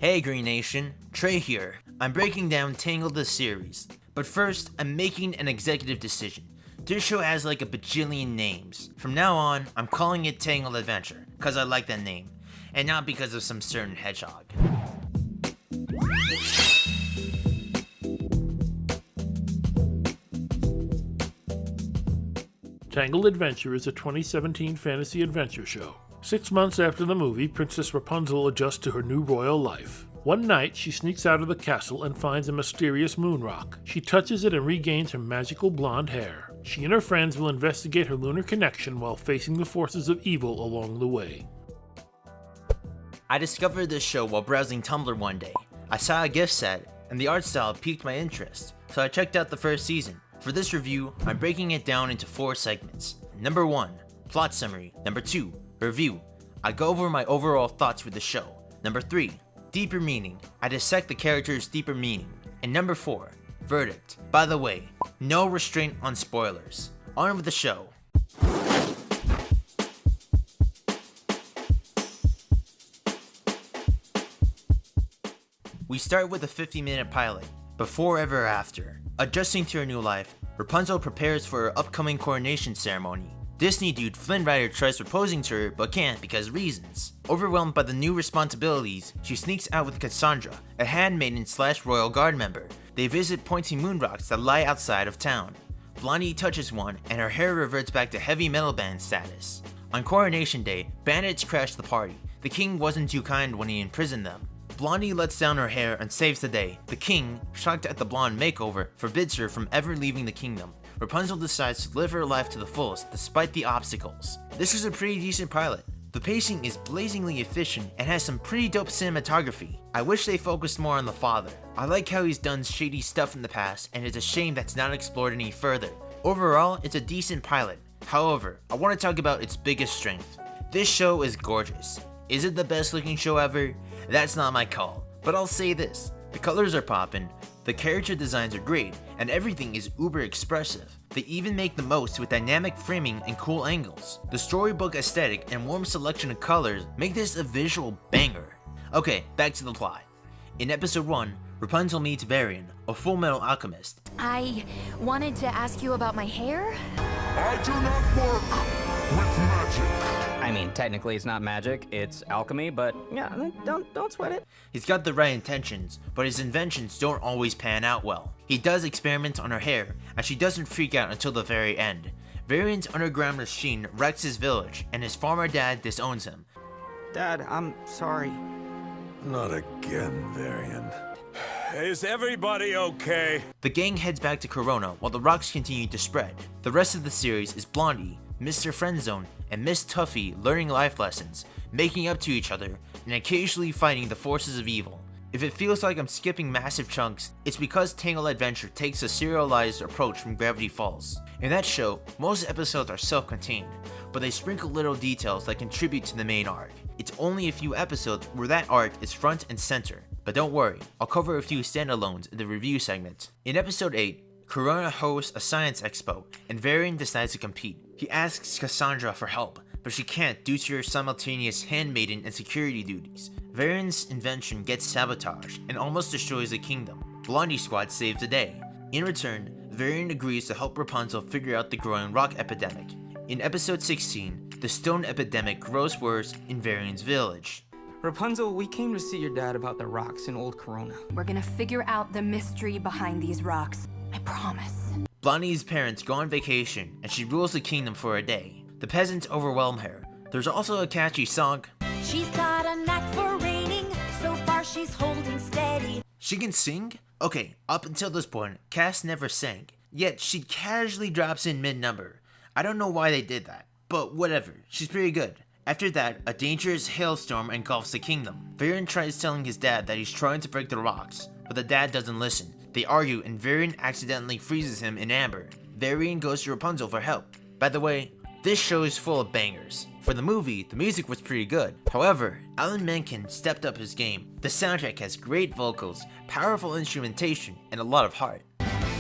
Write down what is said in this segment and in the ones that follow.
Hey Green Nation, Trey here. I'm breaking down Tangled The Series. But first, I'm making an executive decision. This show has like a bajillion names. From now on, I'm calling it Tangled Adventure, cause I like that name, and not because of some certain hedgehog. Tangled Adventure is a 2017 fantasy adventure show. 6 months after the movie, Princess Rapunzel adjusts to her new royal life. One night, she sneaks out of the castle and finds a mysterious moon rock. She touches it and regains her magical blonde hair. She and her friends will investigate her lunar connection while facing the forces of evil along the way. I discovered this show while browsing Tumblr one day. I saw a gift set, and the art style piqued my interest, so I checked out the first season. For this review, I'm breaking it down into 4 segments. Number 1, plot summary. Number 2, review. I go over my overall thoughts with the show. Number 3, deeper meaning. I dissect the character's deeper meaning. And number 4, verdict. By the way, no restraint on spoilers. On with the show. We start with a 50-minute pilot, Before Ever After. Adjusting to her new life, Rapunzel prepares for her upcoming coronation ceremony. Disney dude Flynn Rider tries proposing to her but can't because reasons. Overwhelmed by the new responsibilities, she sneaks out with Cassandra, a handmaiden / royal guard member. They visit pointy moon rocks that lie outside of town. Blondie touches one and her hair reverts back to heavy metal band status. On coronation day, bandits crash the party. The king wasn't too kind when he imprisoned them. Blondie lets down her hair and saves the day. The king, shocked at the blonde makeover, forbids her from ever leaving the kingdom. Rapunzel decides to live her life to the fullest despite the obstacles. This is a pretty decent pilot. The pacing is blazingly efficient and has some pretty dope cinematography. I wish they focused more on the father. I like how he's done shady stuff in the past, and it's a shame that's not explored any further. Overall, it's a decent pilot. However, I want to talk about its biggest strength. This show is gorgeous. Is it the best looking show ever? That's not my call, but I'll say this. The colors are poppin', the character designs are great, and everything is uber expressive. They even make the most with dynamic framing and cool angles. The storybook aesthetic and warm selection of colors make this a visual banger. Okay, back to the plot. In episode 1, Rapunzel meets Varian, a full metal alchemist. I wanted to ask you about my hair. I do not work with magic. I mean, technically it's not magic, it's alchemy, but yeah, don't sweat it. He's got the right intentions, but his inventions don't always pan out well. He does experiment on her hair, and she doesn't freak out until the very end. Varian's underground machine wrecks his village, and his farmer dad disowns him. Dad, I'm sorry. Not again, Varian. Is everybody okay? The gang heads back to Corona while the rocks continue to spread. The rest of the series is Blondie, Mr. Friendzone, and Miss Tuffy learning life lessons, making up to each other, and occasionally fighting the forces of evil. If it feels like I'm skipping massive chunks, it's because Tangled Adventure takes a serialized approach from Gravity Falls. In that show, most episodes are self-contained, but they sprinkle little details that contribute to the main arc. It's only a few episodes where that arc is front and center. But don't worry, I'll cover a few standalones in the review segment. In episode 8, Corona hosts a science expo, and Varian decides to compete. He asks Cassandra for help, but she can't due to her simultaneous handmaiden and security duties. Varian's invention gets sabotaged and almost destroys the kingdom. Blondie Squad saves the day. In return, Varian agrees to help Rapunzel figure out the growing rock epidemic. In episode 16, the stone epidemic grows worse in Varian's village. Rapunzel, we came to see your dad about the rocks in Old Corona. We're gonna figure out the mystery behind these rocks. I promise. Blondie's parents go on vacation, and she rules the kingdom for a day. The peasants overwhelm her. There's also a catchy song. She's got a knack for raining, so far she's holding steady. She can sing? Okay, up until this point, Cass never sang. Yet she casually drops in mid-number. I don't know why they did that, but whatever, she's pretty good. After that, a dangerous hailstorm engulfs the kingdom. Varian tries telling his dad that he's trying to break the rocks, but the dad doesn't listen. They argue and Varian accidentally freezes him in amber. Varian goes to Rapunzel for help. By the way, this show is full of bangers. For the movie, the music was pretty good. However, Alan Menken stepped up his game. The soundtrack has great vocals, powerful instrumentation, and a lot of heart.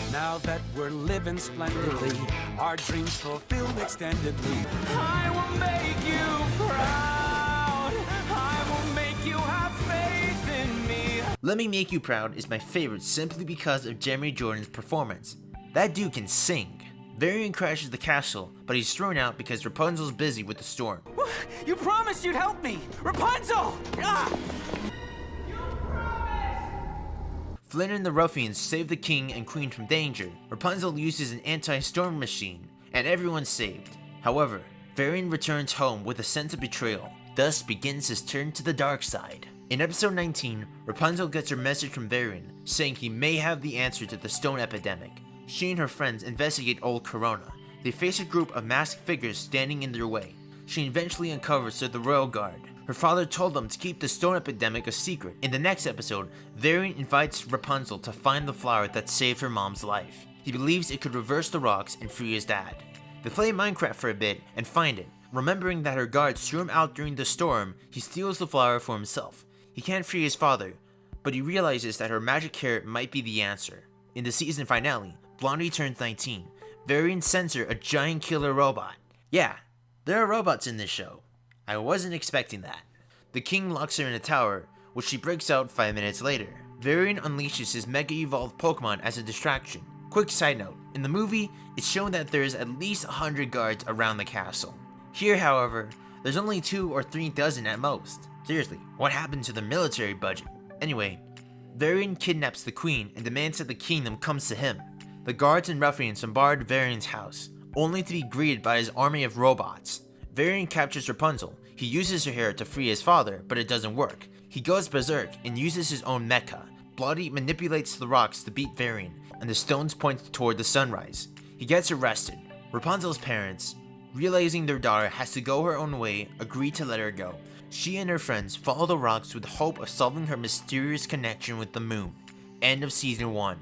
Now that we're living splendidly, our dreams fulfilled extendedly, I will make you proud. I will make you have faith in me. Let Me Make You Proud is my favorite simply because of Jeremy Jordan's performance. That dude can sing. Varian crashes the castle, but he's thrown out because Rapunzel's busy with the storm. You promised you'd help me! Rapunzel! Ah! Flynn and the ruffians save the king and queen from danger. Rapunzel uses an anti-storm machine, and everyone's saved. However, Varian returns home with a sense of betrayal, thus begins his turn to the dark side. In episode 19, Rapunzel gets her message from Varian, saying he may have the answer to the stone epidemic. She and her friends investigate Old Corona. They face a group of masked figures standing in their way. She eventually uncovers they're the Royal Guard. Her father told them to keep the stone epidemic a secret. In the next episode, Varian invites Rapunzel to find the flower that saved her mom's life. He believes it could reverse the rocks and free his dad. They play Minecraft for a bit and find it. Remembering that her guards threw him out during the storm, he steals the flower for himself. He can't free his father, but he realizes that her magic carrot might be the answer. In the season finale, Blondie turns 19. Varian sends her a giant killer robot. Yeah, there are robots in this show. I wasn't expecting that. The king locks her in a tower, which she breaks out 5 minutes later. Varian unleashes his mega evolved Pokemon as a distraction. Quick side note, in the movie, it's shown that there's at least 100 guards around the castle. Here, however, there's only 2 or 3 dozen at most. Seriously, what happened to the military budget? Anyway, Varian kidnaps the queen and demands that the kingdom comes to him. The guards and ruffians bombard Varian's house, only to be greeted by his army of robots. Varian captures Rapunzel. He uses her hair to free his father, but it doesn't work. He goes berserk and uses his own mecha. Bloated manipulates the rocks to beat Varian, and the stones point toward the sunrise. He gets arrested. Rapunzel's parents, realizing their daughter has to go her own way, agree to let her go. She and her friends follow the rocks with the hope of solving her mysterious connection with the moon. End of season 1.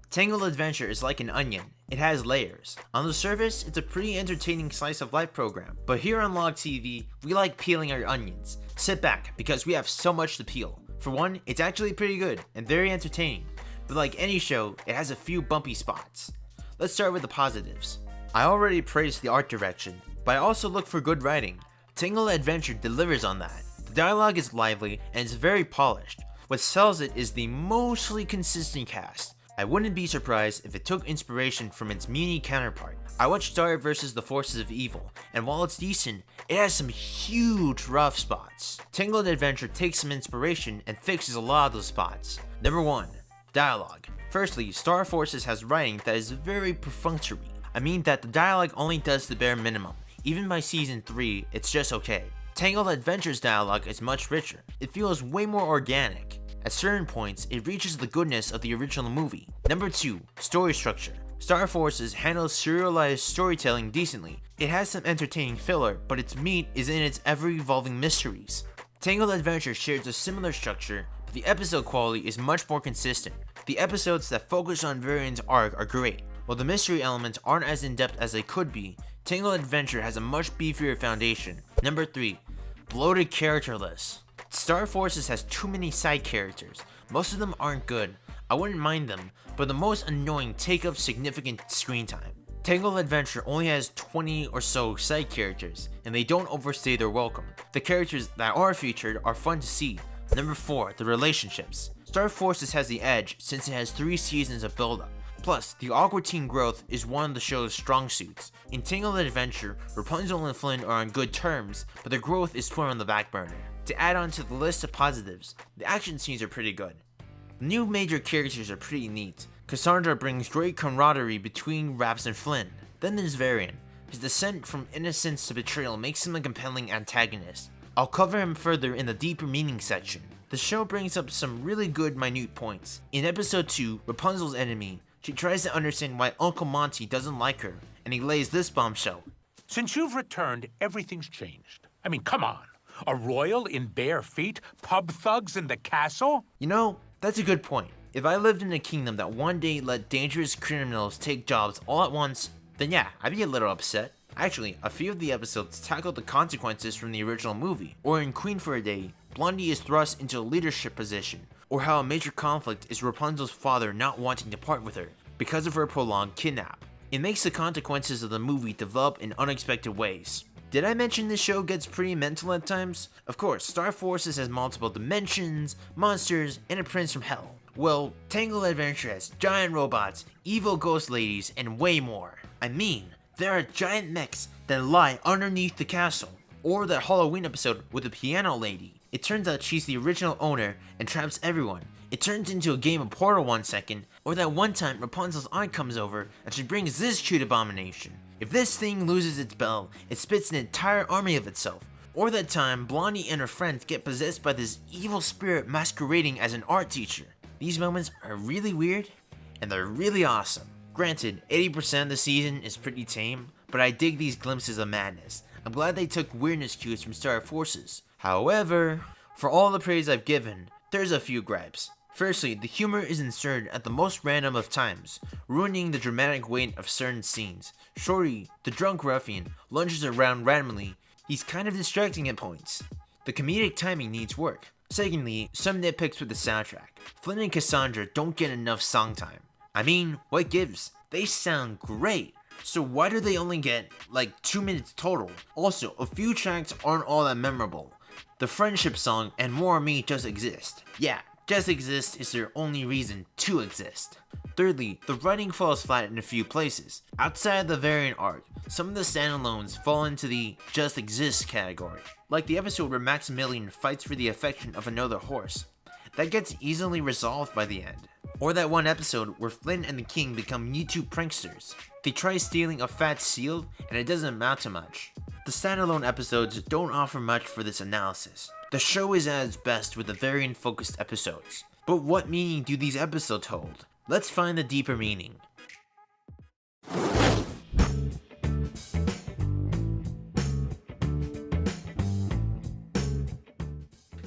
Tangled Adventure is like an onion. It has layers. On the surface, it's a pretty entertaining slice of life program, but here on LOGtv, we like peeling our onions. Sit back, because we have so much to peel. For one, it's actually pretty good and very entertaining, but like any show, it has a few bumpy spots. Let's start with the positives. I already praised the art direction, but I also look for good writing. Tangled Adventure delivers on that. The dialogue is lively and it's very polished. What sells it is the mostly consistent cast. I wouldn't be surprised if it took inspiration from its Muni counterpart. I watched Star vs. the Forces of Evil, and while it's decent, it has some huge rough spots. Tangled Adventure takes some inspiration and fixes a lot of those spots. Number 1. Dialogue. Firstly, Star Forces has writing that is very perfunctory. I mean that the dialogue only does the bare minimum. Even by season 3, it's just okay. Tangled Adventure's dialogue is much richer. It feels way more organic. At certain points, it reaches the goodness of the original movie. Number 2. Story structure. Star Forces handles serialized storytelling decently. It has some entertaining filler, but its meat is in its ever-evolving mysteries. Tangled Adventure shares a similar structure, but the episode quality is much more consistent. The episodes that focus on Varian's arc are great. While the mystery elements aren't as in-depth as they could be, Tangled Adventure has a much beefier foundation. Number 3. Bloated characterless. Star Forces has too many side characters. Most of them aren't good. I wouldn't mind them, but the most annoying take up significant screen time. Tangled Adventure only has 20 or so side characters, and they don't overstay their welcome. The characters that are featured are fun to see. Number 4. The relationships. Star Forces has the edge since it has 3 seasons of build-up. Plus, the awkward teen growth is one of the show's strong suits. In Tangled Adventure, Rapunzel and Flynn are on good terms, but their growth is put on the back burner. To add on to the list of positives, the action scenes are pretty good. The new major characters are pretty neat. Cassandra brings great camaraderie between Raps and Flynn. Then there's Varian. His descent from innocence to betrayal makes him a compelling antagonist. I'll cover him further in the deeper meaning section. The show brings up some really good minute points. In episode 2, Rapunzel's enemy, she tries to understand why Uncle Monty doesn't like her, and he lays this bombshell. Since you've returned, everything's changed. I mean, come on. A royal in bare feet? Pub thugs in the castle? You know, that's a good point. If I lived in a kingdom that one day let dangerous criminals take jobs all at once, then yeah, I'd be a little upset. Actually, a few of the episodes tackle the consequences from the original movie, or in Queen for a Day, Blondie is thrust into a leadership position, or how a major conflict is Rapunzel's father not wanting to part with her because of her prolonged kidnap. It makes the consequences of the movie develop in unexpected ways. Did I mention this show gets pretty mental at times? Of course, Star Forces has multiple dimensions, monsters, and a prince from hell. Well, Tangled Adventure has giant robots, evil ghost ladies, and way more. I mean, there are giant mechs that lie underneath the castle. Or that Halloween episode with the piano lady. It turns out she's the original owner and traps everyone. It turns into a game of Portal 1 second. Or that one time Rapunzel's aunt comes over and she brings this cute abomination. If this thing loses its bell, it spits an entire army of itself. Or that time Blondie and her friends get possessed by this evil spirit masquerading as an art teacher. These moments are really weird and they're really awesome. Granted, 80% of the season is pretty tame, but I dig these glimpses of madness. I'm glad they took weirdness cues from Star Forces. However, for all the praise I've given, there's a few gripes. Firstly, the humor is inserted at the most random of times, ruining the dramatic weight of certain scenes. Shorty, the drunk ruffian, lunges around randomly. He's kind of distracting at points. The comedic timing needs work. Secondly, some nitpicks with the soundtrack. Flynn and Cassandra don't get enough song time. I mean, what gives? They sound great. So why do they only get like 2 minutes total? Also, a few tracks aren't all that memorable. The friendship song and More Me just exist. Yeah, just exist is their only reason to exist. Thirdly, the writing falls flat in a few places. Outside of the variant arc, some of the standalones fall into the just exist category. Like the episode where Maximilian fights for the affection of another horse. That gets easily resolved by the end. Or that one episode where Flynn and the king become YouTube pranksters. They try stealing a fat seal and it doesn't amount to much. The standalone episodes don't offer much for this analysis. The show is at its best with the variant focused episodes. But what meaning do these episodes hold? Let's find the deeper meaning.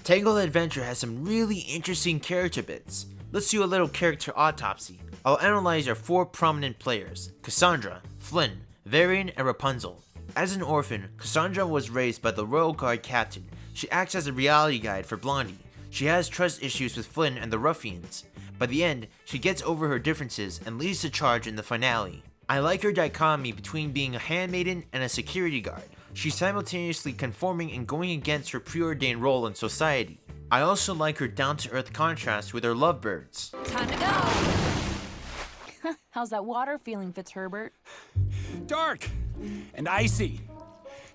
Tangled Adventure has some really interesting character bits. Let's do a little character autopsy. I'll analyze our 4 prominent players: Cassandra, Flynn, Varian, and Rapunzel. As an orphan, Cassandra was raised by the Royal Guard captain. She acts as a reality guide for Blondie. She has trust issues with Flynn and the ruffians. By the end, she gets over her differences and leads the charge in the finale. I like her dichotomy between being a handmaiden and a security guard. She's simultaneously conforming and going against her preordained role in society. I also like her down-to-earth contrast with her lovebirds. Time to go! How's that water feeling, Fitzherbert? Dark and icy,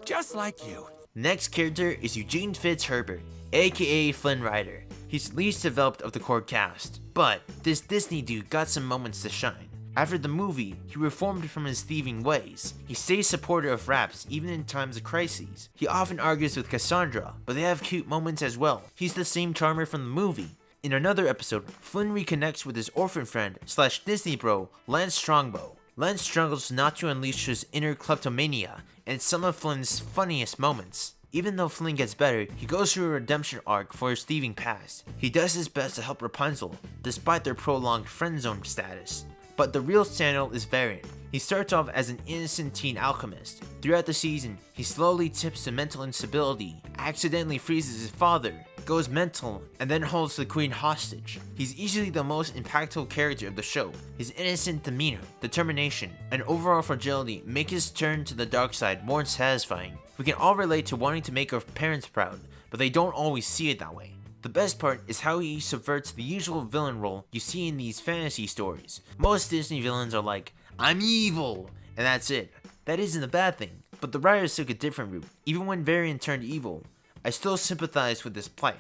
just like you. Next character is Eugene Fitzherbert, aka Flynn Rider. He's least developed of the core cast, but this Disney dude got some moments to shine. After the movie, he reformed from his thieving ways. He stays supportive of raps even in times of crises. He often argues with Cassandra, but they have cute moments as well. He's the same charmer from the movie. In another episode, Flynn reconnects with his orphan friend / Disney bro, Lance Strongbow. Lance struggles not to unleash his inner kleptomania, and it's some of Flynn's funniest moments. Even though Flynn gets better, he goes through a redemption arc for his thieving past. He does his best to help Rapunzel, despite their prolonged friend zone status. But the real standout is Varian. He starts off as an innocent teen alchemist. Throughout the season, he slowly tips to mental instability, accidentally freezes his father, goes mental, and then holds the queen hostage. He's easily the most impactful character of the show. His innocent demeanor, determination, and overall fragility make his turn to the dark side more satisfying. We can all relate to wanting to make our parents proud, but they don't always see it that way. The best part is how he subverts the usual villain role you see in these fantasy stories. Most Disney villains are like, I'm evil, and that's it. That isn't a bad thing, but the writers took a different route. Even when Varian turned evil, I still sympathize with this plight.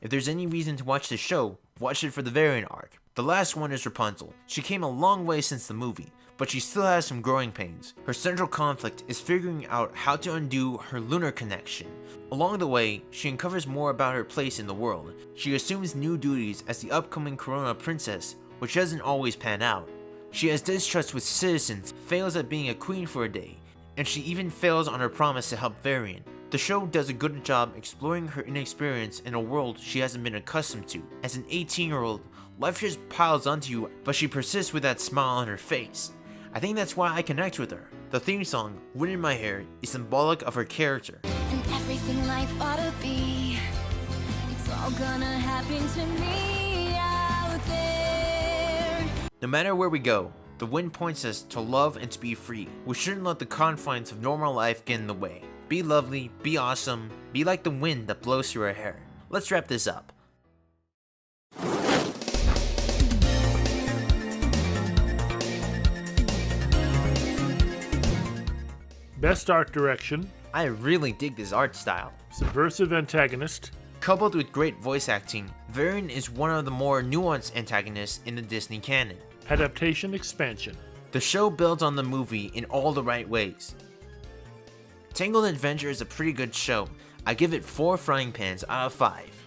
If there's any reason to watch this show, watch it for the Varian arc. The last one is Rapunzel. She came a long way since the movie, but she still has some growing pains. Her central conflict is figuring out how to undo her lunar connection. Along the way, she uncovers more about her place in the world. She assumes new duties as the upcoming Corona princess, which doesn't always pan out. She has distrust with citizens, fails at being a queen for a day, and she even fails on her promise to help Varian. The show does a good job exploring her inexperience in a world she hasn't been accustomed to. As an 18-year-old, life just piles onto you, but she persists with that smile on her face. I think that's why I connect with her. The theme song, Wind in My Hair, is symbolic of her character. And everything life ought to be, it's all gonna happen to me out there. No matter where we go, The wind points us to love and to be free. We shouldn't let the confines of normal life get in the way. Be lovely, be awesome, be like the wind that blows through our hair. Let's wrap this up. Best art direction, I really dig this art style. subversive antagonist, Coupled with great voice acting, Varian is one of the more nuanced antagonists in the Disney canon. adaptation expansion. The show builds on the movie in all the right ways. Tangled Adventure is a pretty good show. I give it 4 frying pans out of 5.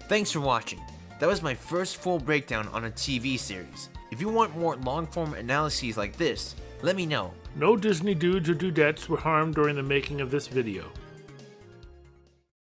Thanks for watching. That was my first full breakdown on a TV series. If you want more long-form analyses like this, let me know. No Disney dudes or dudettes were harmed during the making of this video.